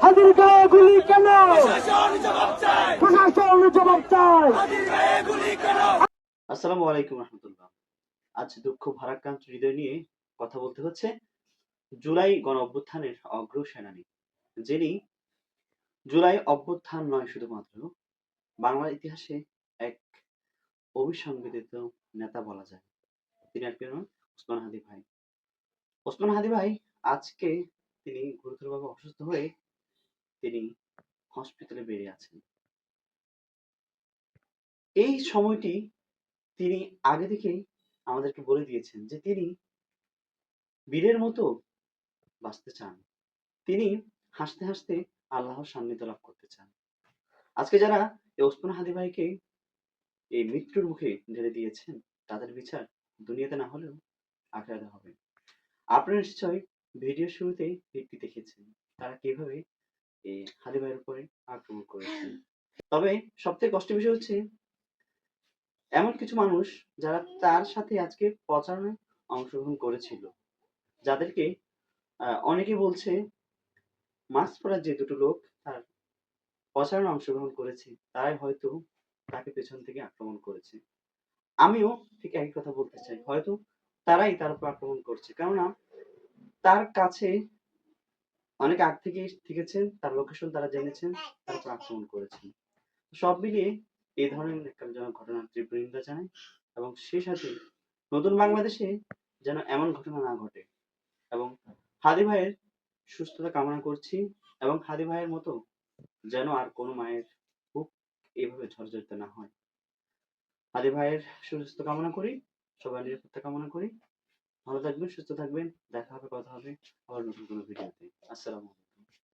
হাজির গায়ে গুলি কেন? প্রশাসন জবাব চায়। আসসালামু আলাইকুম রহমতুল্লাহ। আজ দুঃখ ভারাক্রান্ত হৃদয় নিয়ে কথা বলতে হচ্ছে জুলাই গণ অভ্যুত্থানের অগ্রসেনানী, যিনি জুলাই অভ্যুত্থান নয় শুধুমাত্র বাংলার ইতিহাসে এক অবিসংবাদিত নেতা বলা যায়। তিনি আর কেউ নন, ওসমান হাদি ভাই। ওসমান হাদি ভাই আজকে তিনি গুরুতরভাবে অসুস্থ হয়ে তিনি হসপিটালে বেরিয়ে আছেন। এই সময়টি তিনি আগে থেকেই আমাদেরকে বলে দিয়েছেন যে তিনি বীরের মতো বাঁচতে চান। তিনি হাসতে হাসতে আল্লাহর সান্নিধ্য লাভ করতে চান। আজকে যারা এই ওসমান হাদি ভাইকে এই মৃত্যুর মুখে ঢেলে দিয়েছেন, তাদের বিচার দুনিয়াতে না হলেও আখিরাতে হবে। আপনারা নিশ্চয়ই ভিডিও শুরুতে ক্লিপটি দেখেছেন তারা কিভাবে এই হাদি ভাইয়ের উপরে আক্রমণ করেছে। তবে সবথেকে কষ্টের বিষয় হচ্ছে এমন কিছু মানুষ যারা তার সাথে আজকে প্রচারণায় অংশগ্রহণ করেছিল, যাদেরকে অনেকে বলছে মাস্ক পরা যে দুটো লোক তার প্রচারণায় অংশগ্রহণ করেছে, তারাই হয়তো তাকে পেছন থেকে আক্রমণ করেছে। আমিও ঠিক একই কথা বলতে চাই, হয়তো তারাই তার উপর আক্রমণ করছে, কেননা তার কাছে অনেক আগ থেকে থেকেছেন, তার লোকেশন তারা জেনেছেন, তার উপর আক্রমণ করেছেন। সব মিলিয়ে এই ধরনের ন্যাক্কারজনক ঘটনার তীব্র নিন্দা জানাই এবং সেই সাথে নতুন বাংলাদেশে যেন এমন ঘটনা না ঘটে এবং হাদি ভাইয়ের সুস্থতা কামনা করছি এবং হাদি ভাইয়ের মতো যেন আর কোনো মায়ের বুক এইভাবে ঝরঝরতে না হয়। হাদি ভাইয়ের সুস্থতা কামনা করি, সবার নিরাপত্তা কামনা করি। ভালো থাকবেন, সুস্থ থাকবেন। দেখা হবে, কথা হবে আবার নতুন কোনো ভিডিওতে। আসসালামু আলাইকুম।